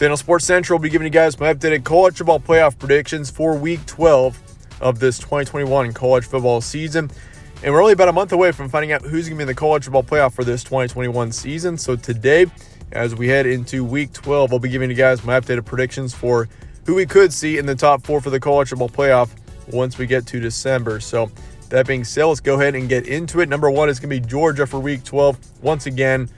Today on Sports Central, will be giving you guys my updated college football playoff predictions for Week 12 of this 2021 college football season. And we're only about a month away from finding out who's going to be in the college football playoff for this 2021 season. So today, as we head into Week 12, I'll be giving you guys my updated predictions for who we could see in the top four for the college football playoff once we get to December. So that being said, let's go ahead and get into it. Number one is going to be Georgia for Week 12. Once again,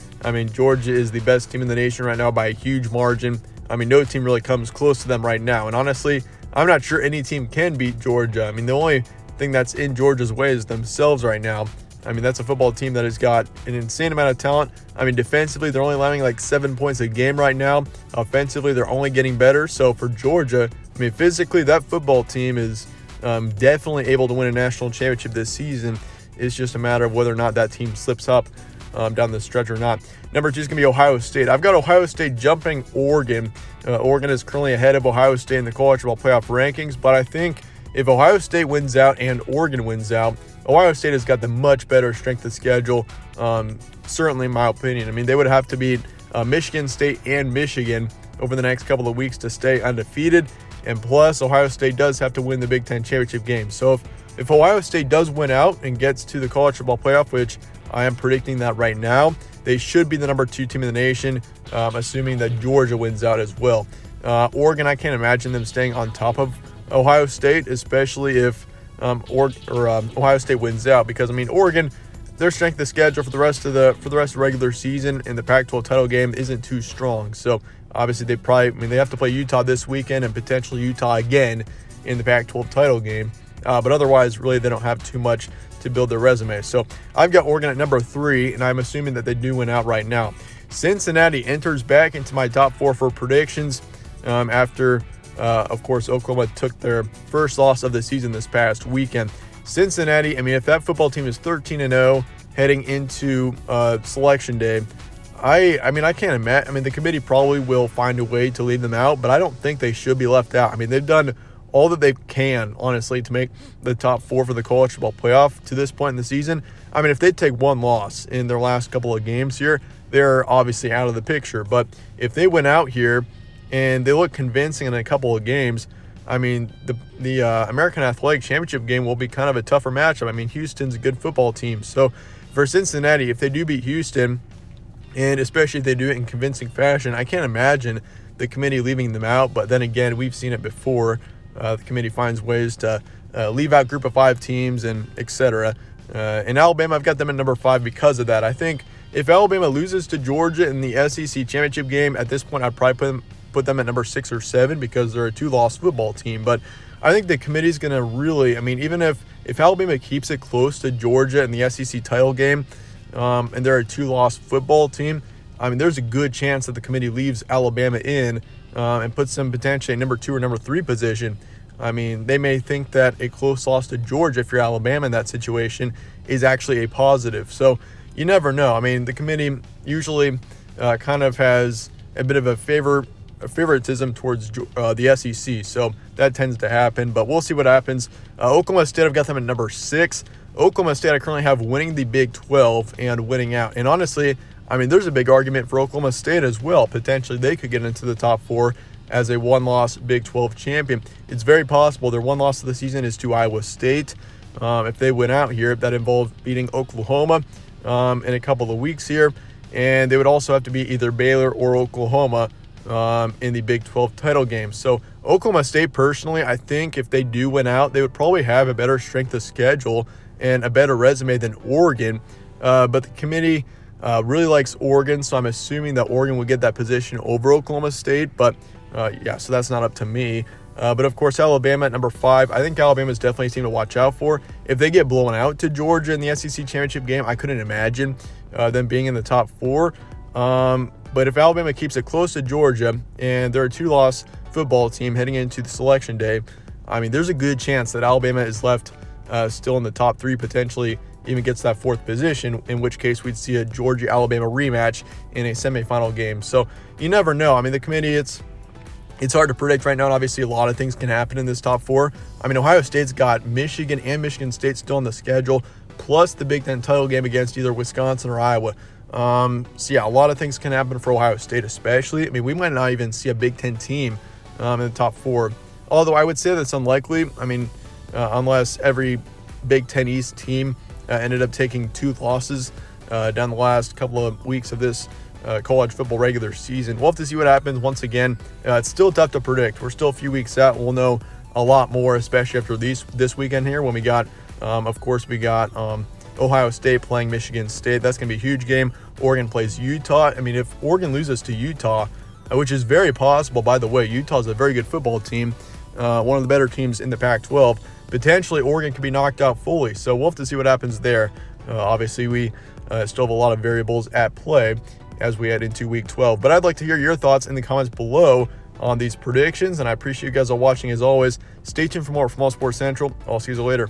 Georgia is the best team in the nation right now by a huge margin. No team really comes close to them right now. And honestly, I'm not sure any team can beat Georgia. The only thing that's in Georgia's way is themselves right now. That's a football team that has got an insane amount of talent. Defensively, they're only allowing like 7 points a game right now. Offensively, they're only getting better. So for Georgia, physically, that football team is definitely able to win a national championship this season. It's just a matter of whether or not that team slips up down the stretch or not. Number two is going to be Ohio State. I've got Ohio State jumping Oregon. Oregon is currently ahead of Ohio State in the college football playoff rankings, but I think if Ohio State wins out and Oregon wins out, Ohio State has got the much better strength of schedule, certainly in my opinion. They would have to beat Michigan State and Michigan over the next couple of weeks to stay undefeated. And plus, Ohio State does have to win the Big Ten championship game. So if Ohio State does win out and gets to the college football playoff, which I am predicting that right now, they should be the number 2 team in the nation, assuming that Georgia wins out as well. Oregon, I can't imagine them staying on top of Ohio State, especially if Ohio State wins out, because Oregon, their strength of schedule for the rest of the regular season in the Pac-12 title game isn't too strong. So obviously they have to play Utah this weekend and potentially Utah again in the Pac-12 title game. But otherwise, really, they don't have too much to build their resume. So I've got Oregon at number 3, and I'm assuming that they do win out right now. Cincinnati enters back into my top 4 for predictions after, of course, Oklahoma took their first loss of the season this past weekend. Cincinnati, if that football team is 13-0 heading into Selection Day, I can't imagine. The committee probably will find a way to leave them out, but I don't think they should be left out. They've done all that they can, honestly, to make the top 4 for the college football playoff to this point in the season. If they take one loss in their last couple of games here, they're obviously out of the picture. But if they win out here and they look convincing in a couple of games, the American Athletic Championship game will be kind of a tougher matchup. Houston's a good football team. So for Cincinnati, if they do beat Houston, and especially if they do it in convincing fashion, I can't imagine the committee leaving them out. But then again, we've seen it before. The committee finds ways to leave out group of 5 teams and etc. In Alabama, I've got them at number 5 because of that. I think if Alabama loses to Georgia in the SEC championship game, at this point, I'd probably put them at number 6 or 7 because they're a 2-loss football team. But I think the committee's going to really, even if Alabama keeps it close to Georgia in the SEC title game, and they're a 2-loss football team, there's a good chance that the committee leaves Alabama in and puts them potentially at number 2 or number 3 position. They may think that a close loss to Georgia, if you're Alabama in that situation, is actually a positive. So you never know. The committee usually kind of has a bit of a favoritism towards the SEC. So that tends to happen, but we'll see what happens. Oklahoma State, I've got them at number 6. Oklahoma State, I currently have winning the Big 12 and winning out. And honestly, there's a big argument for Oklahoma State as well. Potentially, they could get into the top 4 as a 1-loss Big 12 champion. It's very possible their one loss of the season is to Iowa State. If they win out here, that involves beating Oklahoma in a couple of weeks here. And they would also have to beat either Baylor or Oklahoma in the Big 12 title game. So Oklahoma State, personally, I think if they do win out, they would probably have a better strength of schedule and a better resume than Oregon. But the committee really likes Oregon, so I'm assuming that Oregon would get that position over Oklahoma State. But so that's not up to me. But of course, Alabama at number 5. I think Alabama is definitely a team to watch out for. If they get blown out to Georgia in the SEC championship game, I couldn't imagine them being in the top 4. But if Alabama keeps it close to Georgia and they're a 2-loss football team heading into the Selection Day, there's a good chance that Alabama is left still in the top 3, potentially even gets that 4th position, in which case we'd see a Georgia-Alabama rematch in a semifinal game. So you never know. The committee, it's hard to predict right now, and obviously a lot of things can happen in this top 4. Ohio State's got Michigan and Michigan State still on the schedule, plus the Big Ten title game against either Wisconsin or Iowa. So yeah, a lot of things can happen for Ohio State, especially. I mean, we might not even see a Big Ten team in the top 4. Although I would say that's unlikely. I mean, unless every Big Ten East team ended up taking 2 losses down the last couple of weeks of this college football regular season. We'll have to see what happens. Once again, it's still tough to predict. We're still a few weeks out. We'll know a lot more, especially after this weekend here when we got, of course, we got Ohio State playing Michigan State. That's going to be a huge game. Oregon plays Utah. I mean, if Oregon loses to Utah, which is very possible, by the way, Utah is a very good football team, one of the better teams in the Pac-12. Potentially, Oregon could be knocked out fully. So we'll have to see what happens there. Obviously, we still have a lot of variables at play as we head into Week 12. But I'd like to hear your thoughts in the comments below on these predictions, and I appreciate you guys all watching as always. Stay tuned for more from All Sports Central. I'll see you later.